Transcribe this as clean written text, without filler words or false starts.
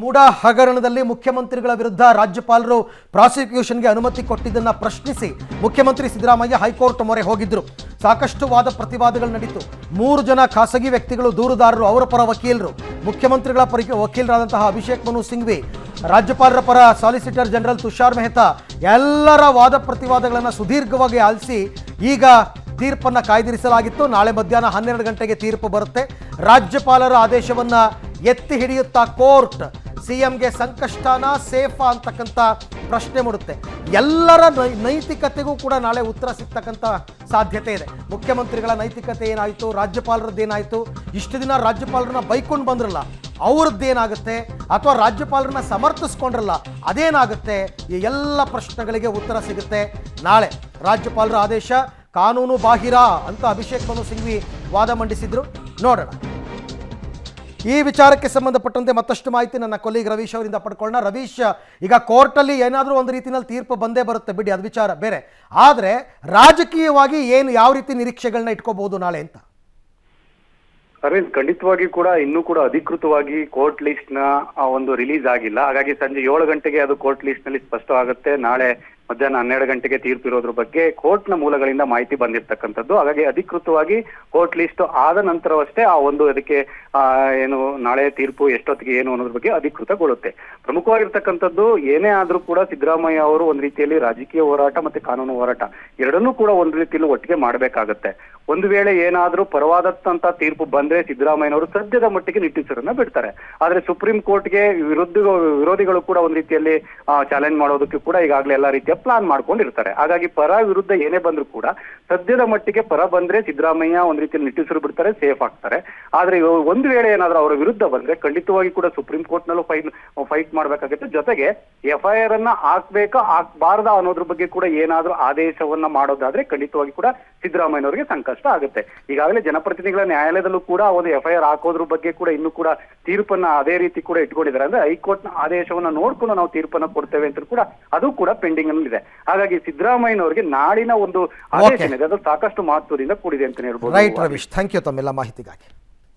ಮೂಡಾ ಹಗರಣದಲ್ಲಿ ಮುಖ್ಯಮಂತ್ರಿಗಳ ವಿರುದ್ಧ ರಾಜ್ಯಪಾಲರು ಪ್ರಾಸಿಕ್ಯೂಷನ್ಗೆ ಅನುಮತಿ ಕೊಟ್ಟಿದ್ದನ್ನು ಪ್ರಶ್ನಿಸಿ ಮುಖ್ಯಮಂತ್ರಿ ಸಿದ್ದರಾಮಯ್ಯ ಹೈಕೋರ್ಟ್ ಮೊರೆ ಹೋಗಿದ್ರು. ಸಾಕಷ್ಟು ವಾದ ಪ್ರತಿವಾದಗಳು ನಡೀತು. 3 ಜನ ಖಾಸಗಿ ವ್ಯಕ್ತಿಗಳು ದೂರುದಾರರು, ಅವರ ಪರ ವಕೀಲರು, ಮುಖ್ಯಮಂತ್ರಿಗಳ ವಕೀಲರಾದಂತಹ ಅಭಿಷೇಕ್ ಮನು ಸಿಂಘ್ವಿ, ರಾಜ್ಯಪಾಲರ ಪರ ಸಾಲಿಸಿಟರ್ ಜನರಲ್ ತುಷಾರ್ ಮೆಹ್ತಾ ಎಲ್ಲರ ವಾದ ಪ್ರತಿವಾದಗಳನ್ನು ಸುದೀರ್ಘವಾಗಿ ಆಲಿಸಿ ಈಗ ತೀರ್ಪನ್ನು ಕಾಯ್ದಿರಿಸಲಾಗಿತ್ತು. ನಾಳೆ ಮಧ್ಯಾಹ್ನ 12 ಗಂಟೆಗೆ ತೀರ್ಪು ಬರುತ್ತೆ. ರಾಜ್ಯಪಾಲರ ಆದೇಶವನ್ನು ಎತ್ತಿ ಹಿಡಿಯುತ್ತಾ ಕೋರ್ಟ್ ಸಿಎಂಗೆ ಸಂಕಷ್ಟನಾ ಸೇಫಾ ಅಂತಕ್ಕಂಥ ಪ್ರಶ್ನೆ ಮೂಡುತ್ತೆ. ಎಲ್ಲರ ನೈತಿಕತೆಗೂ ಕೂಡ ನಾಳೆ ಉತ್ತರ ಸಿಗ್ತಕ್ಕಂಥ ಸಾಧ್ಯತೆ ಇದೆ. ಮುಖ್ಯಮಂತ್ರಿಗಳ ನೈತಿಕತೆ ಏನಾಯಿತು, ರಾಜ್ಯಪಾಲರದ್ದೇನಾಯಿತು, ಇಷ್ಟು ದಿನ ರಾಜ್ಯಪಾಲರನ್ನ ಬೈಕೊಂಡು ಬಂದ್ರಲ್ಲ ಅವ್ರದ್ದೇನಾಗುತ್ತೆ, ಅಥವಾ ರಾಜ್ಯಪಾಲರನ್ನ ಸಮರ್ಥಿಸ್ಕೊಂಡ್ರಲ್ಲ ಅದೇನಾಗುತ್ತೆ, ಈ ಎಲ್ಲ ಪ್ರಶ್ನೆಗಳಿಗೆ ಉತ್ತರ ಸಿಗುತ್ತೆ ನಾಳೆ. ರಾಜ್ಯಪಾಲರ ಆದೇಶ ಕಾನೂನು ಬಾಹಿರ ಅಂತ ಅಭಿಷೇಕ್ ಮನು ಸಿಂಘ್ವಿ ವಾದ ಮಂಡಿಸಿದ್ರು. ನೋಡೋಣ. ಈ ವಿಚಾರಕ್ಕೆ ಸಂಬಂಧಪಟ್ಟಂತೆ ಮತ್ತಷ್ಟು ಮಾಹಿತಿ ನನ್ನ ಕೊಲೀಗ್ ರವೀಶ್ ಅವರಿಂದ ಪಡ್ಕೊಳ್ಳೋಣ. ರವೀಶ್, ಈಗ ಕೋರ್ಟಲ್ಲಿ ಏನಾದರೂ ಒಂದು ರೀತಿಯಲ್ಲಿ ತೀರ್ಪು ಬಂದೇ ಬರುತ್ತೆ, ಬಿಡಿ, ಅದು ವಿಚಾರ ಬೇರೆ. ಆದರೆ ರಾಜಕೀಯವಾಗಿ ಯಾವ ರೀತಿ ನಿರೀಕ್ಷೆಗಳನ್ನ ಇಟ್ಕೋಬಹುದು ನಾಳೆ ಅಂತ? ಅರವಿಂದ್, ಖಂಡಿತವಾಗಿ ಕೂಡ ಇನ್ನೂ ಕೂಡ ಅಧಿಕೃತವಾಗಿ ಕೋರ್ಟ್ ಲಿಸ್ಟ್ ನ ಒಂದು ರಿಲೀಸ್ ಆಗಿಲ್ಲ. ಹಾಗಾಗಿ ಸಂಜೆ 7 ಗಂಟೆಗೆ ಅದು ಕೋರ್ಟ್ ಲಿಸ್ಟ್ ನಲ್ಲಿ ಸ್ಪಷ್ಟ ಆಗುತ್ತೆ. ನಾಳೆ ಮಧ್ಯಾಹ್ನ 12 ಗಂಟೆಗೆ ತೀರ್ಪು ಇರೋದ್ರ ಬಗ್ಗೆ ಕೋರ್ಟ್ ನ ಮೂಲಗಳಿಂದ ಮಾಹಿತಿ ಬಂದಿರತಕ್ಕಂಥದ್ದು. ಹಾಗಾಗಿ ಅಧಿಕೃತವಾಗಿ ಕೋರ್ಟ್ ಲಿಸ್ಟ್ ಆದ ನಂತರವಷ್ಟೇ ಆ ಒಂದು ಅದಕ್ಕೆ ಏನು ನಾಳೆ ತೀರ್ಪು ಎಷ್ಟೊತ್ತಿಗೆ ಏನು ಅನ್ನೋದ್ರ ಬಗ್ಗೆ ಅಧಿಕೃತಗೊಳ್ಳುತ್ತೆ. ಪ್ರಮುಖವಾಗಿರ್ತಕ್ಕಂಥದ್ದು ಏನೇ ಆದ್ರೂ ಕೂಡ ಸಿದ್ದರಾಮಯ್ಯ ಅವರು ಒಂದ್ ರೀತಿಯಲ್ಲಿ ರಾಜಕೀಯ ಹೋರಾಟ ಮತ್ತೆ ಕಾನೂನು ಹೋರಾಟ ಎರಡನ್ನೂ ಕೂಡ ಒಂದ್ ರೀತಿಯಲ್ಲಿ ಒಟ್ಟಿಗೆ ಮಾಡಬೇಕಾಗತ್ತೆ. ಒಂದು ವೇಳೆ ಏನಾದ್ರೂ ಪರವಾದಂತ ತೀರ್ಪು ಬಂದ್ರೆ ಸಿದ್ದರಾಮಯ್ಯನವರು ಸದ್ಯದ ಮಟ್ಟಿಗೆ ನಿಟ್ಟುಸಿರನ್ನ ಬಿಡ್ತಾರೆ. ಆದ್ರೆ ಸುಪ್ರೀಂ ಕೋರ್ಟ್ಗೆ ವಿರೋಧಿಗಳು ಕೂಡ ಒಂದ್ ರೀತಿಯಲ್ಲಿ ಚಾಲೆಂಜ್ ಮಾಡೋದಕ್ಕೆ ಕೂಡ ಈಗಾಗಲೇ ಎಲ್ಲಾ ರೀತಿಯ ಪ್ಲಾನ್ ಮಾಡ್ಕೊಂಡಿರ್ತಾರೆ. ಹಾಗಾಗಿ ಪರ ವಿರುದ್ಧ ಏನೇ ಬಂದ್ರು ಕೂಡ ಸದ್ಯದ ಮಟ್ಟಿಗೆ ಪರ ಬಂದ್ರೆ ಸಿದ್ದರಾಮಯ್ಯ ಒಂದ್ ರೀತಿಯಲ್ಲಿ ನಿಟ್ಟುಸಿರು ಬಿಡ್ತಾರೆ, ಸೇಫ್ ಆಗ್ತಾರೆ. ಆದ್ರೆ ಒಂದು ವೇಳೆ ಏನಾದ್ರೂ ಅವರ ವಿರುದ್ಧ ಬಂದ್ರೆ ಖಂಡಿತವಾಗಿ ಕೂಡ ಸುಪ್ರೀಂ ಕೋರ್ಟ್ ನಲ್ಲೂ ಫೈಟ್ ಮಾಡ್ಬೇಕಾಗುತ್ತೆ. ಜೊತೆಗೆ FIR ಅನ್ನ ಹಾಕ್ಬೇಕಾ ಹಾಕ್ಬಾರ್ದಾ ಅನ್ನೋದ್ರ ಬಗ್ಗೆ ಕೂಡ ಏನಾದ್ರೂ ಆದೇಶವನ್ನ ಮಾಡೋದಾದ್ರೆ ಖಂಡಿತವಾಗಿ ಕೂಡ ಸಿದ್ದರಾಮಯ್ಯನವರಿಗೆ ಸಂಕಷ್ಟ ಆಗುತ್ತೆ. ಈಗಾಗಲೇ ಜನಪ್ರತಿನಿಧಿಗಳ ನ್ಯಾಯಾಲಯದಲ್ಲೂ ಕೂಡ ಒಂದು FIR ಹಾಕೋದ್ರ ಬಗ್ಗೆ ಕೂಡ ಇನ್ನೂ ಕೂಡ ತೀರ್ಪನ್ನ ಅದೇ ರೀತಿ ಕೂಡ ಇಟ್ಕೊಂಡಿದ್ದಾರೆ. ಅಂದ್ರೆ ಹೈಕೋರ್ಟ್ ನ ಆದೇಶವನ್ನ ನೋಡ್ಕೊಂಡು ನಾವು ತೀರ್ಪನ್ನ ಕೊಡ್ತೇವೆ ಅಂತ ಕೂಡ ಅದು ಕೂಡ ಪೆಂಡಿಂಗ್ ಅಲ್ಲಿ ಇದೆ. ಹಾಗಾಗಿ ಸಿದ್ದರಾಮಯ್ಯನವರಿಗೆ ನಾಡಿನ ಒಂದು ಆದೇಶ ಇದೆ, ಅದು ಸಾಕಷ್ಟು ಮಹತ್ವದಿಂದ ಕೂಡಿದೆ ಅಂತ ಹೇಳ್ಬೋದು. ರೈಟ್ ರವೀಶ್, ಥ್ಯಾಂಕ್ ಯು ತಮ್ಮೆಲ್ಲ ಮಾಹಿತಿಗಾಗಿ.